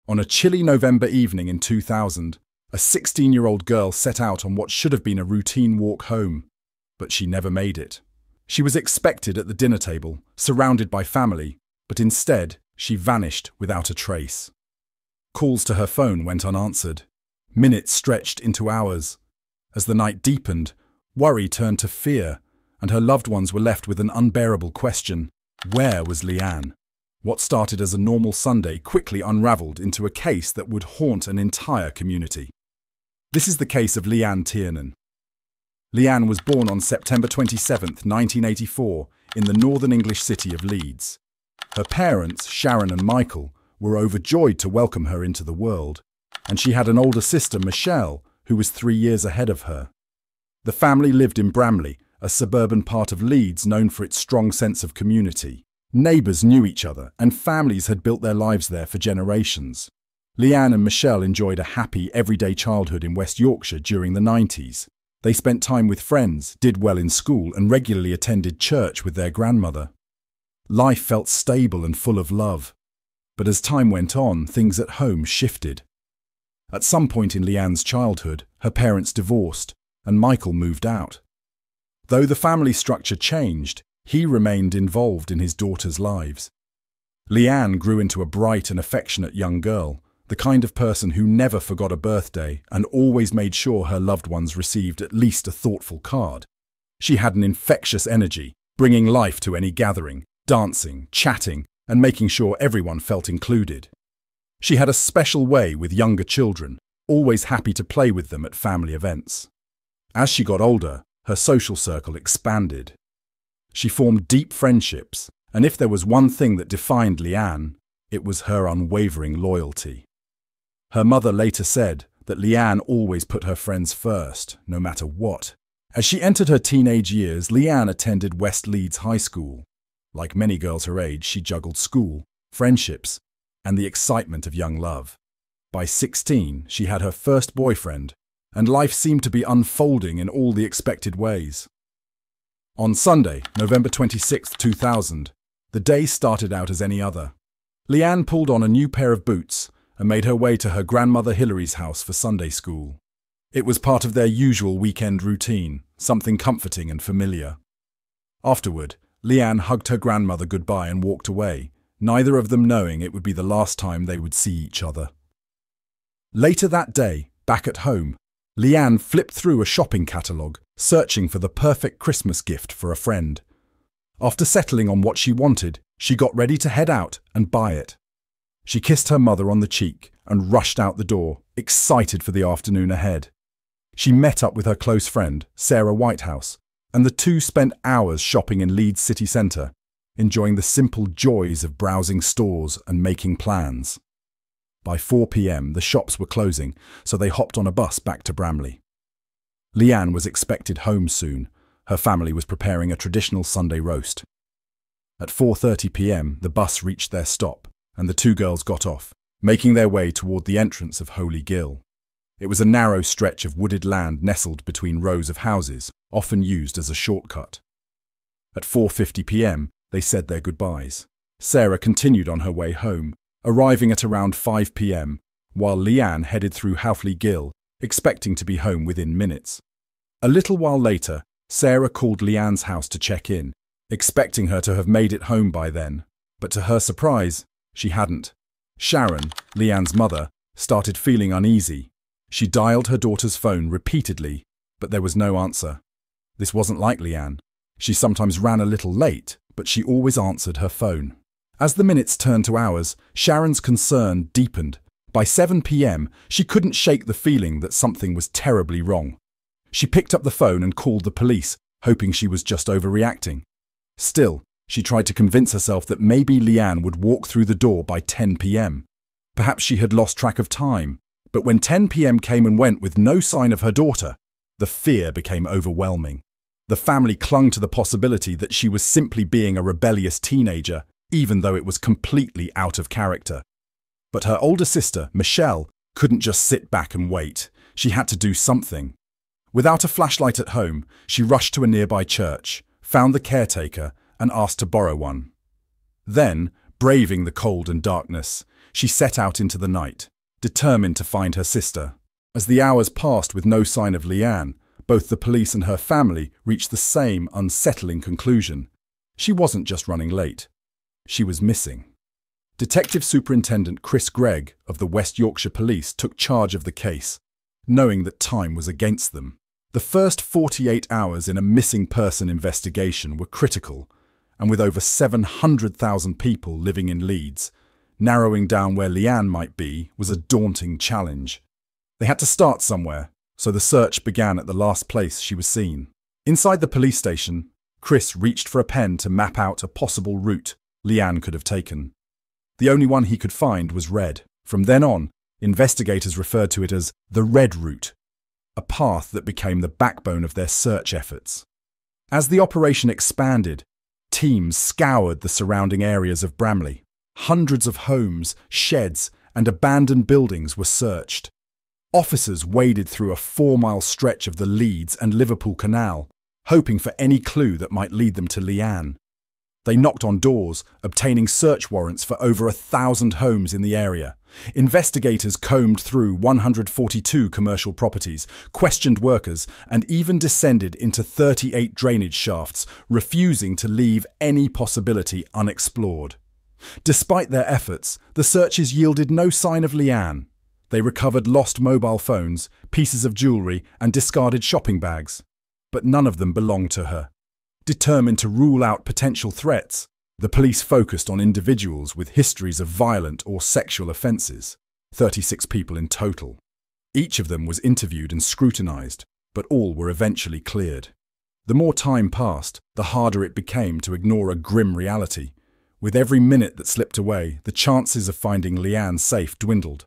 On a chilly November evening in 2000, a 16-year-old girl set out on what should have been a routine walk home, but she never made it. She was expected at the dinner table, surrounded by family, but instead she vanished without a trace. Calls to her phone went unanswered. Minutes stretched into hours. As the night deepened, worry turned to fear, and her loved ones were left with an unbearable question: where was Leanne? What started as a normal Sunday quickly unraveled into a case that would haunt an entire community. This is the case of Leanne Tiernan. Leanne was born on September 27, 1984, in the northern English city of Leeds. Her parents, Sharon and Michael, were overjoyed to welcome her into the world, and she had an older sister, Michelle, who was 3 years ahead of her. The family lived in Bramley, a suburban part of Leeds known for its strong sense of community. Neighbours knew each other, and families had built their lives there for generations. Leanne and Michelle enjoyed a happy, everyday childhood in West Yorkshire during the 90s. They spent time with friends, did well in school, and regularly attended church with their grandmother. Life felt stable and full of love. But as time went on, things at home shifted. At some point in Leanne's childhood, her parents divorced, and Michael moved out. Though the family structure changed, he remained involved in his daughters' lives. Leanne grew into a bright and affectionate young girl, the kind of person who never forgot a birthday and always made sure her loved ones received at least a thoughtful card. She had an infectious energy, bringing life to any gathering, dancing, chatting, and making sure everyone felt included. She had a special way with younger children, always happy to play with them at family events. As she got older, her social circle expanded. She formed deep friendships, and if there was one thing that defined Leanne, it was her unwavering loyalty. Her mother later said that Leanne always put her friends first, no matter what. As she entered her teenage years, Leanne attended West Leeds High School. Like many girls her age, she juggled school, friendships, and the excitement of young love. By 16, she had her first boyfriend, and life seemed to be unfolding in all the expected ways. On Sunday, November 26, 2000, the day started out as any other. Leanne pulled on a new pair of boots and made her way to her grandmother Hillary's house for Sunday school. It was part of their usual weekend routine, something comforting and familiar. Afterward, Leanne hugged her grandmother goodbye and walked away, neither of them knowing it would be the last time they would see each other. Later that day, back at home, Leanne flipped through a shopping catalogue, searching for the perfect Christmas gift for a friend. After settling on what she wanted, she got ready to head out and buy it. She kissed her mother on the cheek and rushed out the door, excited for the afternoon ahead. She met up with her close friend, Sarah Whitehouse, and the two spent hours shopping in Leeds city centre, enjoying the simple joys of browsing stores and making plans. By 4 p.m, the shops were closing, so they hopped on a bus back to Bramley. Leanne was expected home soon. Her family was preparing a traditional Sunday roast. At 4:30 p.m, the bus reached their stop, and the two girls got off, making their way toward the entrance of Holy Gill. It was a narrow stretch of wooded land nestled between rows of houses, often used as a shortcut. At 4:50 p.m, they said their goodbyes. Sarah continued on her way home, arriving at around 5 p.m, while Leanne headed through Holy Gill, expecting to be home within minutes. A little while later, Sarah called Leanne's house to check in, expecting her to have made it home by then, but to her surprise, she hadn't. Sharon, Leanne's mother, started feeling uneasy. She dialed her daughter's phone repeatedly, but there was no answer. This wasn't like Leanne. She sometimes ran a little late, but she always answered her phone. As the minutes turned to hours, Sharon's concern deepened. By 7 p.m, she couldn't shake the feeling that something was terribly wrong. She picked up the phone and called the police, hoping she was just overreacting. Still, she tried to convince herself that maybe Leanne would walk through the door by 10 p.m. Perhaps she had lost track of time, but when 10 p.m. came and went with no sign of her daughter, the fear became overwhelming. The family clung to the possibility that she was simply being a rebellious teenager, even though it was completely out of character. But her older sister, Michelle, couldn't just sit back and wait. She had to do something. Without a flashlight at home, she rushed to a nearby church, found the caretaker, and asked to borrow one. Then, braving the cold and darkness, She set out into the night, determined to find her sister. As the hours passed with no sign of Leanne, both the police and her family reached the same unsettling conclusion. She wasn't just running late. She was missing. Detective Superintendent Chris Gregg of the West Yorkshire Police took charge of the case, knowing that time was against them. The first 48 hours in a missing person investigation were critical, and with over 700,000 people living in Leeds, narrowing down where Leanne might be was a daunting challenge. They had to start somewhere, so the search began at the last place she was seen. Inside the police station, Chris reached for a pen to map out a possible route Leanne could have taken. The only one he could find was red. From then on, investigators referred to it as the Red Route, a path that became the backbone of their search efforts. As the operation expanded, teams scoured the surrounding areas of Bramley. Hundreds of homes, sheds, and abandoned buildings were searched. Officers waded through a 4-mile stretch of the Leeds and Liverpool Canal, hoping for any clue that might lead them to Leanne. They knocked on doors, obtaining search warrants for over 1,000 homes in the area. Investigators combed through 142 commercial properties, questioned workers, and even descended into 38 drainage shafts, refusing to leave any possibility unexplored. Despite their efforts, the searches yielded no sign of Leanne. They recovered lost mobile phones, pieces of jewellery, and discarded shopping bags. But none of them belonged to her. Determined to rule out potential threats, the police focused on individuals with histories of violent or sexual offences, 36 people in total. Each of them was interviewed and scrutinised, but all were eventually cleared. The more time passed, the harder it became to ignore a grim reality. With every minute that slipped away, the chances of finding Leanne safe dwindled.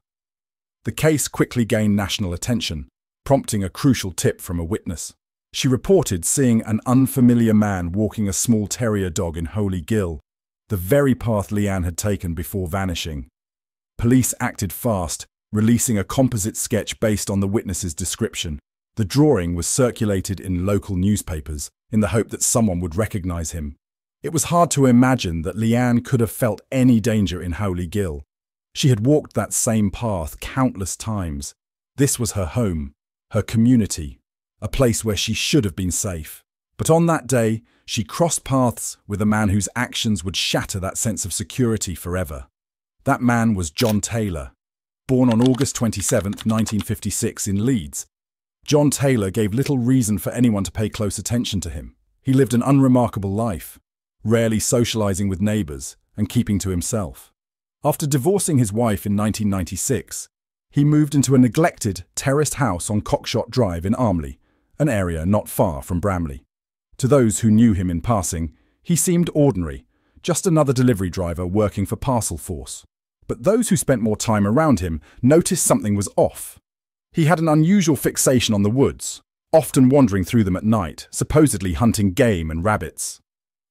The case quickly gained national attention, prompting a crucial tip from a witness. She reported seeing an unfamiliar man walking a small terrier dog in Holy Gill, the very path Leanne had taken before vanishing. Police acted fast, releasing a composite sketch based on the witness's description. The drawing was circulated in local newspapers in the hope that someone would recognise him. It was hard to imagine that Leanne could have felt any danger in Holy Gill. She had walked that same path countless times. This was her home, her community, a place where she should have been safe. But on that day, she crossed paths with a man whose actions would shatter that sense of security forever. That man was John Taylor. Born on August 27, 1956 in Leeds, John Taylor gave little reason for anyone to pay close attention to him. He lived an unremarkable life, rarely socialising with neighbours and keeping to himself. After divorcing his wife in 1996, he moved into a neglected, terraced house on Cockshot Drive in Bramley, an area not far from Bramley. To those who knew him in passing, he seemed ordinary, just another delivery driver working for Parcel Force. But those who spent more time around him noticed something was off. He had an unusual fixation on the woods, often wandering through them at night, supposedly hunting game and rabbits.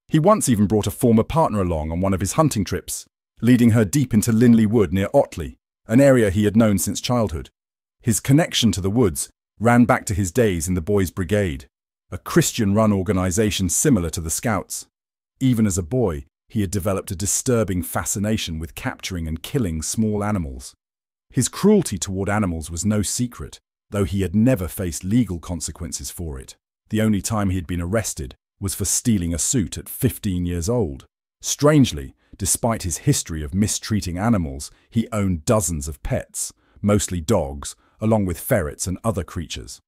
He once even brought a former partner along on one of his hunting trips, leading her deep into Linley Wood near Otley, an area he had known since childhood. His connection to the woods ran back to his days in the Boys' Brigade, a Christian-run organisation similar to the Scouts. Even as a boy, he had developed a disturbing fascination with capturing and killing small animals. His cruelty toward animals was no secret, though he had never faced legal consequences for it. The only time he had been arrested was for stealing a suit at 15 years old. Strangely, despite his history of mistreating animals, he owned dozens of pets, mostly dogs, along with ferrets and other creatures.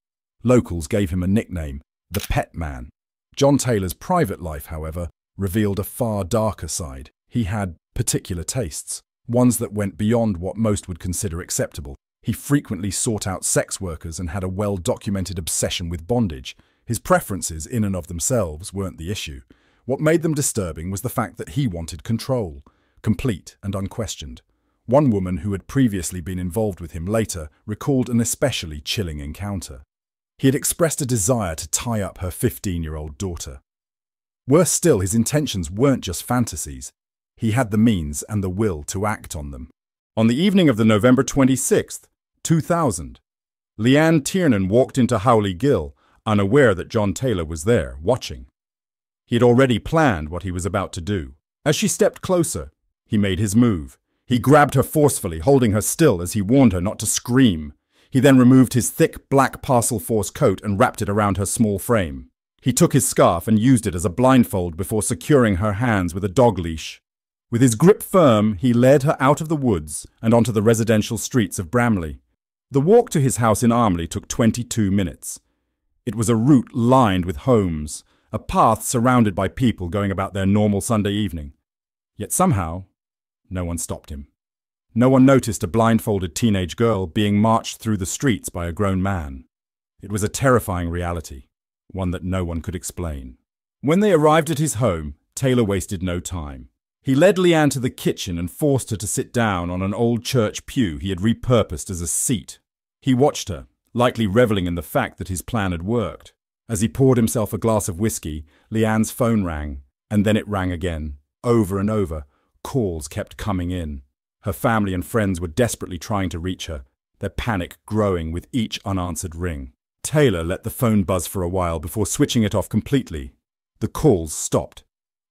Locals gave him a nickname, the Pet Man. John Taylor's private life, however, revealed a far darker side. He had particular tastes, ones that went beyond what most would consider acceptable. He frequently sought out sex workers and had a well-documented obsession with bondage. His preferences in and of themselves weren't the issue. What made them disturbing was the fact that he wanted control, complete and unquestioned. One woman who had previously been involved with him later recalled an especially chilling encounter. He had expressed a desire to tie up her 15-year-old daughter. Worse still, his intentions weren't just fantasies. He had the means and the will to act on them. On the evening of the November 26th, 2000, Leanne Tiernan walked into Holy Gill, unaware that John Taylor was there, watching. He had already planned what he was about to do. As she stepped closer, he made his move. He grabbed her forcefully, holding her still as he warned her not to scream. He then removed his thick black parcel force coat and wrapped it around her small frame. He took his scarf and used it as a blindfold before securing her hands with a dog leash. With his grip firm, he led her out of the woods and onto the residential streets of Bramley. The walk to his house in Bramley took 22 minutes. It was a route lined with homes, a path surrounded by people going about their normal Sunday evening. Yet somehow, no one stopped him. No one noticed a blindfolded teenage girl being marched through the streets by a grown man. It was a terrifying reality, one that no one could explain. When they arrived at his home, Taylor wasted no time. He led Leanne to the kitchen and forced her to sit down on an old church pew he had repurposed as a seat. He watched her, likely reveling in the fact that his plan had worked. As he poured himself a glass of whiskey, Leanne's phone rang, and then it rang again. Over and over, calls kept coming in. Her family and friends were desperately trying to reach her, their panic growing with each unanswered ring. Taylor let the phone buzz for a while before switching it off completely. The calls stopped.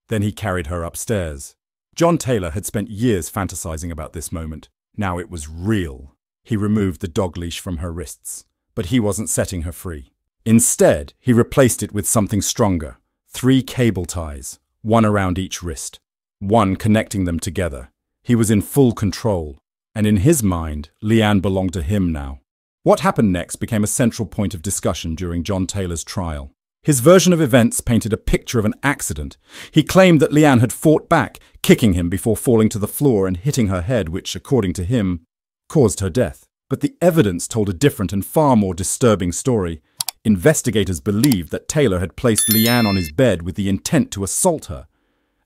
Then he carried her upstairs. John Taylor had spent years fantasizing about this moment. Now it was real. He removed the dog leash from her wrists, but he wasn't setting her free. Instead, he replaced it with something stronger. 3 cable ties, one around each wrist, one connecting them together. He was in full control, and in his mind, Leanne belonged to him now. What happened next became a central point of discussion during John Taylor's trial. His version of events painted a picture of an accident. He claimed that Leanne had fought back, kicking him before falling to the floor and hitting her head, which, according to him, caused her death. But the evidence told a different and far more disturbing story. Investigators believed that Taylor had placed Leanne on his bed with the intent to assault her.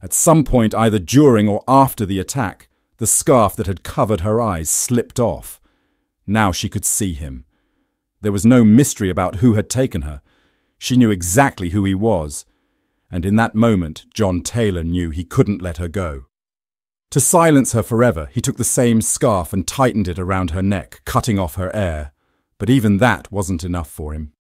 At some point, either during or after the attack, the scarf that had covered her eyes slipped off. Now she could see him. There was no mystery about who had taken her. She knew exactly who he was, and in that moment, John Taylor knew he couldn't let her go. To silence her forever, he took the same scarf and tightened it around her neck, cutting off her air. But even that wasn't enough for him.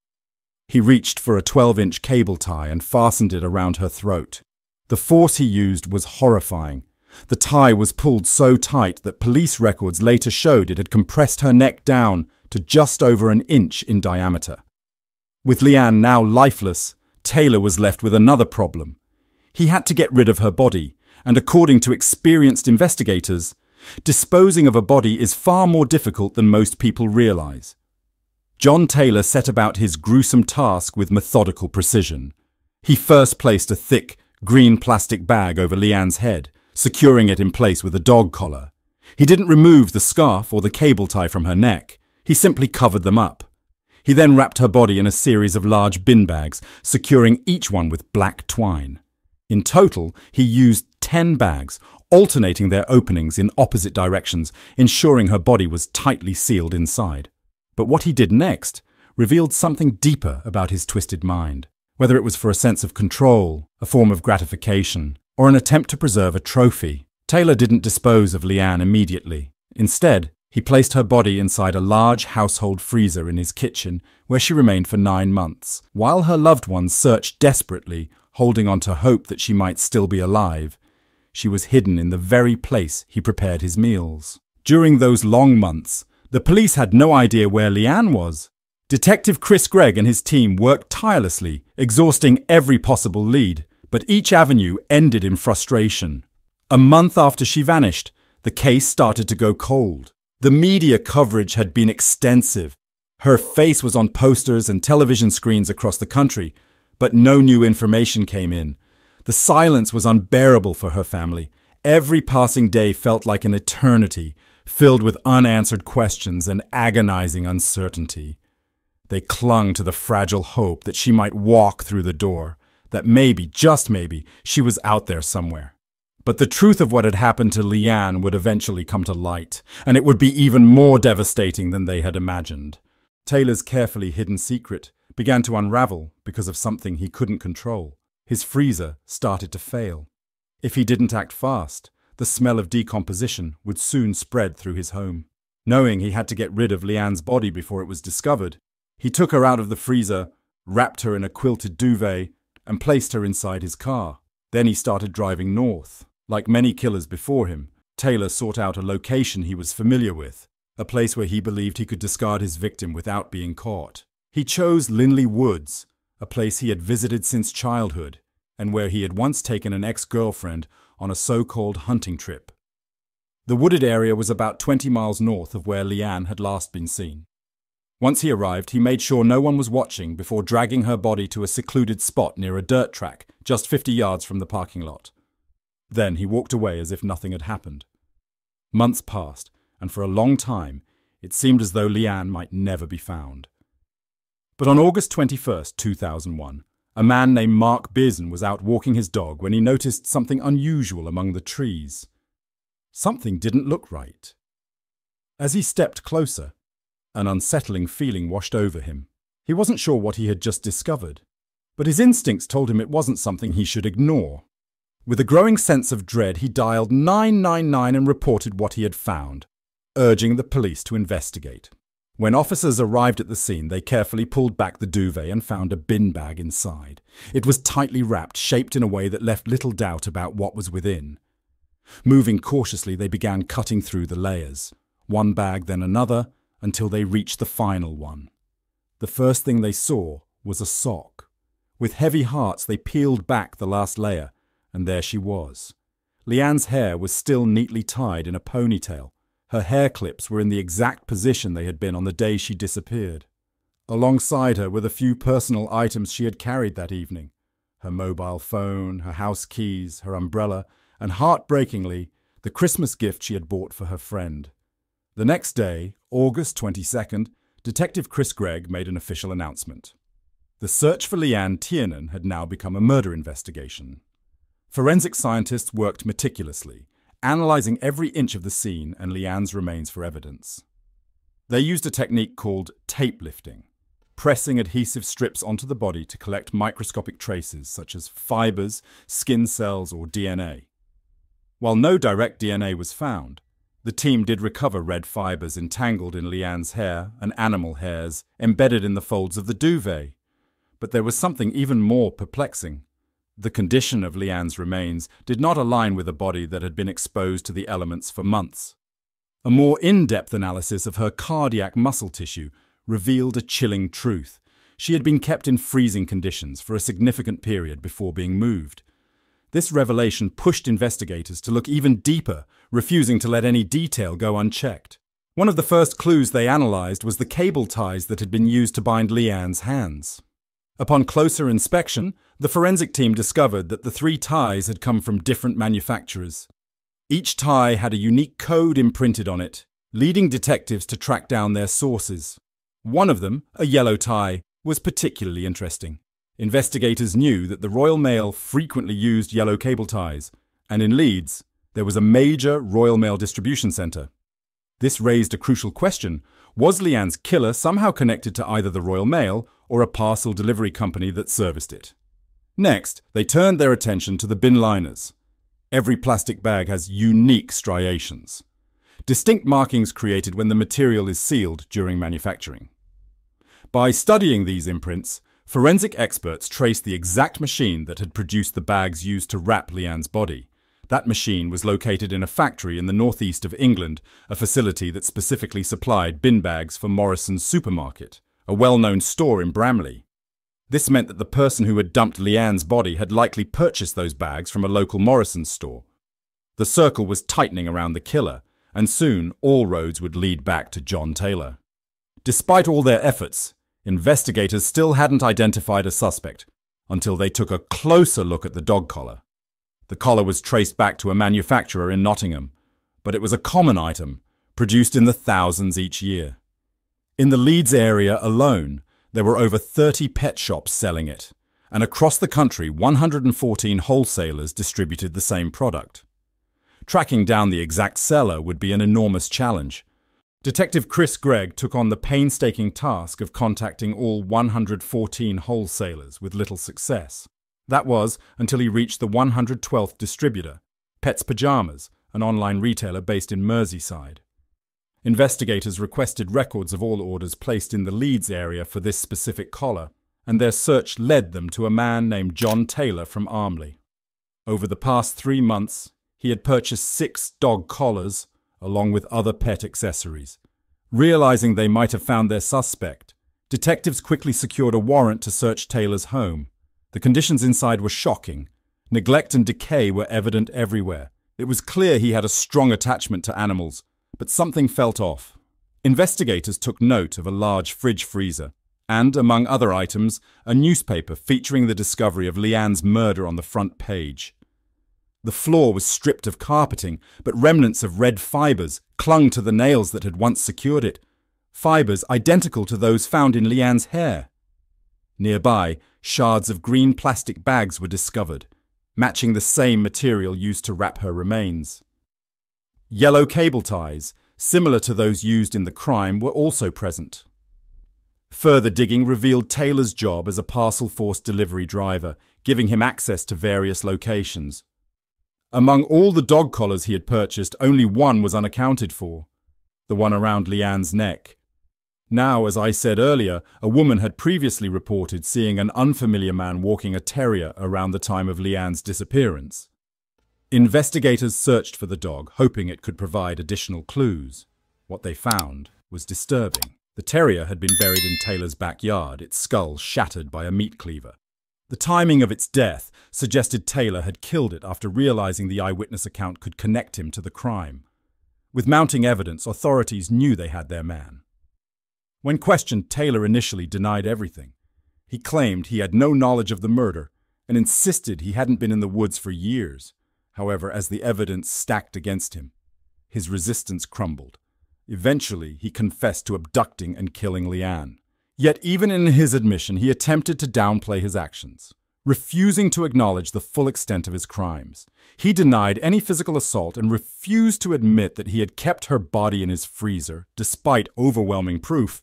He reached for a 12-inch cable tie and fastened it around her throat. The force he used was horrifying. The tie was pulled so tight that police records later showed it had compressed her neck down to just over an inch in diameter. With Leanne now lifeless, Taylor was left with another problem. He had to get rid of her body, and according to experienced investigators, disposing of a body is far more difficult than most people realize. John Taylor set about his gruesome task with methodical precision. He first placed a thick, green plastic bag over Leanne's head, securing it in place with a dog collar. He didn't remove the scarf or the cable tie from her neck. He simply covered them up. He then wrapped her body in a series of large bin bags, securing each one with black twine. In total, he used 10 bags, alternating their openings in opposite directions, ensuring her body was tightly sealed inside. But what he did next revealed something deeper about his twisted mind. Whether it was for a sense of control, a form of gratification, or an attempt to preserve a trophy, Taylor didn't dispose of Leanne immediately. Instead, he placed her body inside a large household freezer in his kitchen, where she remained for 9 months. While her loved ones searched desperately, holding on to hope that she might still be alive, she was hidden in the very place he prepared his meals. During those long months, the police had no idea where Leanne was. Detective Chris Gregg and his team worked tirelessly, exhausting every possible lead, but each avenue ended in frustration. A month after she vanished, the case started to go cold. The media coverage had been extensive. Her face was on posters and television screens across the country, but no new information came in. The silence was unbearable for her family. Every passing day felt like an eternity, filled with unanswered questions and agonizing uncertainty. They clung to the fragile hope that she might walk through the door, that maybe, just maybe, she was out there somewhere. But the truth of what had happened to Leanne would eventually come to light, and it would be even more devastating than they had imagined. Taylor's carefully hidden secret began to unravel because of something he couldn't control. His freezer started to fail. If he didn't act fast, the smell of decomposition would soon spread through his home. Knowing he had to get rid of Leanne's body before it was discovered, he took her out of the freezer, wrapped her in a quilted duvet, and placed her inside his car. Then he started driving north. Like many killers before him, Taylor sought out a location he was familiar with, a place where he believed he could discard his victim without being caught. He chose Linley Woods, a place he had visited since childhood, and where he had once taken an ex-girlfriend on a so-called hunting trip. The wooded area was about 20 miles north of where Leanne had last been seen. Once he arrived, he made sure no one was watching before dragging her body to a secluded spot near a dirt track, just 50 yards from the parking lot. Then he walked away as if nothing had happened. Months passed, and for a long time, it seemed as though Leanne might never be found. But on August 21st, 2001, a man named Mark Bearson was out walking his dog when he noticed something unusual among the trees. Something didn't look right. As he stepped closer, an unsettling feeling washed over him. He wasn't sure what he had just discovered, but his instincts told him it wasn't something he should ignore. With a growing sense of dread, he dialed 999 and reported what he had found, urging the police to investigate. When officers arrived at the scene, they carefully pulled back the duvet and found a bin bag inside. It was tightly wrapped, shaped in a way that left little doubt about what was within. Moving cautiously, they began cutting through the layers, one bag then another, until they reached the final one. The first thing they saw was a sock. With heavy hearts, they peeled back the last layer, and there she was. Leanne's hair was still neatly tied in a ponytail. Her hair clips were in the exact position they had been on the day she disappeared. Alongside her were the few personal items she had carried that evening: her mobile phone, her house keys, her umbrella, and heartbreakingly, the Christmas gift she had bought for her friend. The next day, August 22nd, Detective Chris Gregg made an official announcement. The search for Leanne Tiernan had now become a murder investigation. Forensic scientists worked meticulously, analyzing every inch of the scene and Leanne's remains for evidence. They used a technique called tape lifting, pressing adhesive strips onto the body to collect microscopic traces such as fibers, skin cells, or DNA. While no direct DNA was found, the team did recover red fibers entangled in Leanne's hair and animal hairs embedded in the folds of the duvet. But there was something even more perplexing. The condition of Leanne's remains did not align with a body that had been exposed to the elements for months. A more in-depth analysis of her cardiac muscle tissue revealed a chilling truth. She had been kept in freezing conditions for a significant period before being moved. This revelation pushed investigators to look even deeper, refusing to let any detail go unchecked. One of the first clues they analyzed was the cable ties that had been used to bind Leanne's hands. Upon closer inspection, the forensic team discovered that the 3 ties had come from different manufacturers. Each tie had a unique code imprinted on it, leading detectives to track down their sources. One of them, a yellow tie, was particularly interesting. Investigators knew that the Royal Mail frequently used yellow cable ties, and in Leeds, there was a major Royal Mail distribution centre. This raised a crucial question: was Leanne's killer somehow connected to either the Royal Mail or a parcel delivery company that serviced it? Next, they turned their attention to the bin liners. Every plastic bag has unique striations, distinct markings created when the material is sealed during manufacturing. By studying these imprints, forensic experts traced the exact machine that had produced the bags used to wrap Leanne's body. That machine was located in a factory in the northeast of England, a facility that specifically supplied bin bags for Morrison's supermarket, a well-known store in Bramley. This meant that the person who had dumped Leanne's body had likely purchased those bags from a local Morrison's store. The circle was tightening around the killer, and soon all roads would lead back to John Taylor. Despite all their efforts, investigators still hadn't identified a suspect until they took a closer look at the dog collar. The collar was traced back to a manufacturer in Nottingham, but it was a common item, produced in the thousands each year. In the Leeds area alone, there were over 30 pet shops selling it, and across the country 114 wholesalers distributed the same product. Tracking down the exact seller would be an enormous challenge. Detective Chris Gregg took on the painstaking task of contacting all 114 wholesalers with little success. That was until he reached the 112th distributor, Pets Pajamas, an online retailer based in Merseyside. Investigators requested records of all orders placed in the Leeds area for this specific collar, and their search led them to a man named John Taylor from Bramley. Over the past 3 months, he had purchased 6 dog collars, along with other pet accessories. Realizing they might have found their suspect, detectives quickly secured a warrant to search Taylor's home. The conditions inside were shocking. Neglect and decay were evident everywhere. It was clear he had a strong attachment to animals, but something felt off. Investigators took note of a large fridge freezer and, among other items, a newspaper featuring the discovery of Leanne's murder on the front page. The floor was stripped of carpeting, but remnants of red fibers clung to the nails that had once secured it, fibers identical to those found in Leanne's hair. Nearby, shards of green plastic bags were discovered, matching the same material used to wrap her remains. Yellow cable ties, similar to those used in the crime, were also present. Further digging revealed Taylor's job as a parcel force delivery driver, giving him access to various locations. Among all the dog collars he had purchased, only one was unaccounted for, the one around Leanne's neck. Now, as I said earlier, a woman had previously reported seeing an unfamiliar man walking a terrier around the time of Leanne's disappearance. Investigators searched for the dog, hoping it could provide additional clues. What they found was disturbing. The terrier had been buried in Taylor's backyard, its skull shattered by a meat cleaver. The timing of its death suggested Taylor had killed it after realizing the eyewitness account could connect him to the crime. With mounting evidence, authorities knew they had their man. When questioned, Taylor initially denied everything. He claimed he had no knowledge of the murder and insisted he hadn't been in the woods for years. However, as the evidence stacked against him, his resistance crumbled. Eventually, he confessed to abducting and killing Leanne. Yet even in his admission, he attempted to downplay his actions, refusing to acknowledge the full extent of his crimes. He denied any physical assault and refused to admit that he had kept her body in his freezer, despite overwhelming proof.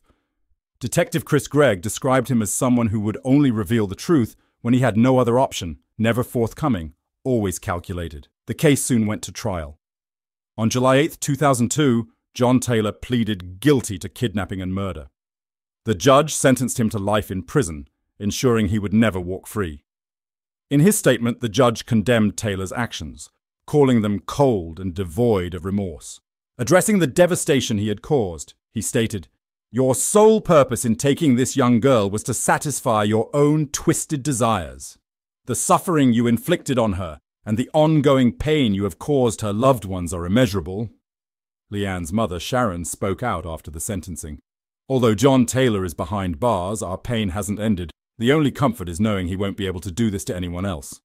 Detective Chris Gregg described him as someone who would only reveal the truth when he had no other option, never forthcoming, always calculated. The case soon went to trial. On July 8, 2002, John Taylor pleaded guilty to kidnapping and murder. The judge sentenced him to life in prison, ensuring he would never walk free. In his statement, the judge condemned Taylor's actions, calling them cold and devoid of remorse. Addressing the devastation he had caused, he stated, "Your sole purpose in taking this young girl was to satisfy your own twisted desires. The suffering you inflicted on her and the ongoing pain you have caused her loved ones are immeasurable." Leanne's mother, Sharon, spoke out after the sentencing. "Although John Taylor is behind bars, our pain hasn't ended. The only comfort is knowing he won't be able to do this to anyone else."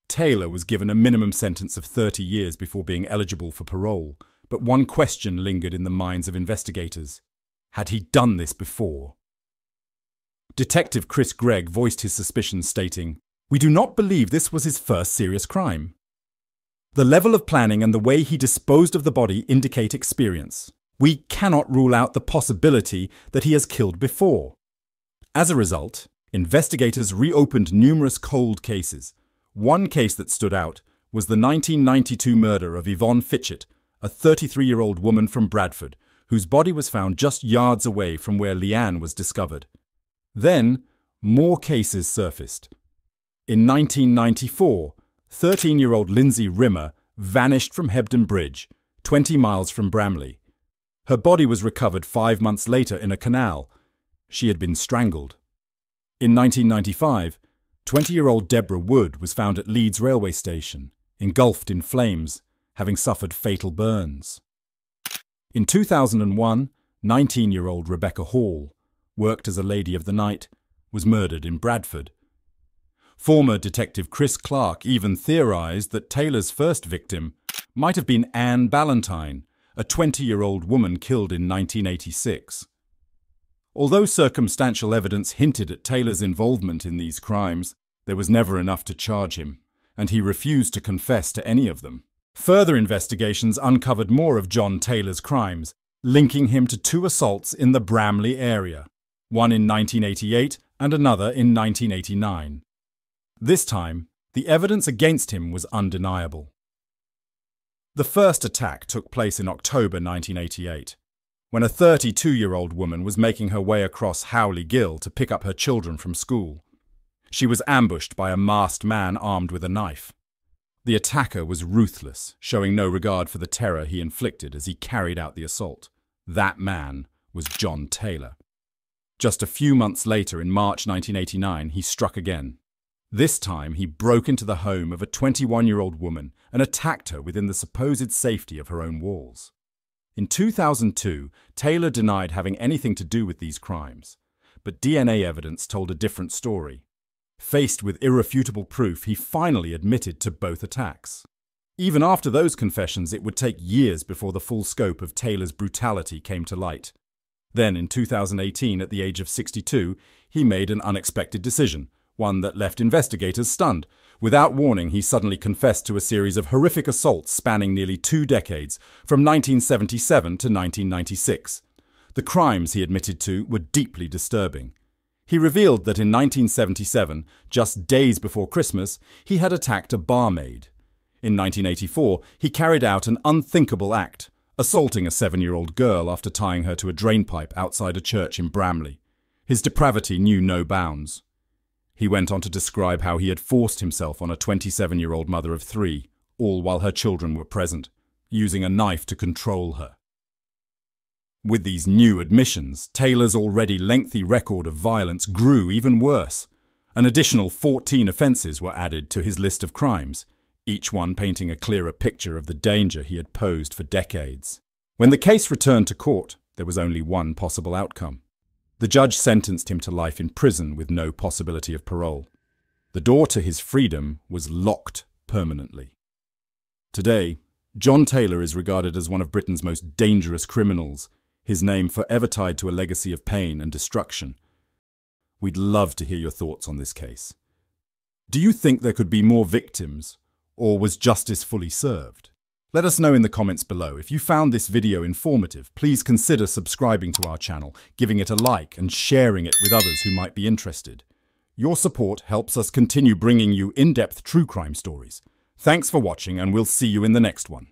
Taylor was given a minimum sentence of 30 years before being eligible for parole, but one question lingered in the minds of investigators. Had he done this before? Detective Chris Gregg voiced his suspicions, stating, "We do not believe this was his first serious crime. The level of planning and the way he disposed of the body indicate experience. We cannot rule out the possibility that he has killed before." As a result, investigators reopened numerous cold cases. One case that stood out was the 1992 murder of Yvonne Fitchett, a 33-year-old woman from Bradford, whose body was found just yards away from where Leanne was discovered. Then, more cases surfaced. In 1994, 13-year-old Lindsay Rimmer vanished from Hebden Bridge, 20 miles from Bramley. Her body was recovered 5 months later in a canal. She had been strangled. In 1995, 20-year-old Deborah Wood was found at Leeds railway station, engulfed in flames, having suffered fatal burns. In 2001, 19-year-old Rebecca Hall, worked as a lady of the night, was murdered in Bradford. Former Detective Chris Clark even theorized that Taylor's first victim might have been Anne Ballantyne, a 20-year-old woman killed in 1986. Although circumstantial evidence hinted at Taylor's involvement in these crimes, there was never enough to charge him, and he refused to confess to any of them. Further investigations uncovered more of John Taylor's crimes, linking him to 2 assaults in the Bramley area, one in 1988 and another in 1989. This time, the evidence against him was undeniable. The first attack took place in October 1988, when a 32-year-old woman was making her way across Howley Gill to pick up her children from school. She was ambushed by a masked man armed with a knife. The attacker was ruthless, showing no regard for the terror he inflicted as he carried out the assault. That man was John Taylor. Just a few months later, in March 1989, he struck again. This time, he broke into the home of a 21-year-old woman and attacked her within the supposed safety of her own walls. In 2002, Taylor denied having anything to do with these crimes, but DNA evidence told a different story. Faced with irrefutable proof, he finally admitted to both attacks. Even after those confessions, it would take years before the full scope of Taylor's brutality came to light. Then, in 2018, at the age of 62, he made an unexpected decision, one that left investigators stunned. Without warning, he suddenly confessed to a series of horrific assaults spanning nearly 2 decades, from 1977 to 1996. The crimes he admitted to were deeply disturbing. He revealed that in 1977, just days before Christmas, he had attacked a barmaid. In 1984, he carried out an unthinkable act, assaulting a 7-year-old girl after tying her to a drainpipe outside a church in Bramley. His depravity knew no bounds. He went on to describe how he had forced himself on a 27-year-old mother of 3, all while her children were present, using a knife to control her. With these new admissions, Taylor's already lengthy record of violence grew even worse. An additional 14 offences were added to his list of crimes, each one painting a clearer picture of the danger he had posed for decades. When the case returned to court, there was only one possible outcome. The judge sentenced him to life in prison with no possibility of parole. The door to his freedom was locked permanently. Today, John Taylor is regarded as one of Britain's most dangerous criminals, his name forever tied to a legacy of pain and destruction. We'd love to hear your thoughts on this case. Do you think there could be more victims, or was justice fully served? Let us know in the comments below. If you found this video informative, please consider subscribing to our channel, giving it a like and sharing it with others who might be interested. Your support helps us continue bringing you in-depth true crime stories. Thanks for watching, and we'll see you in the next one.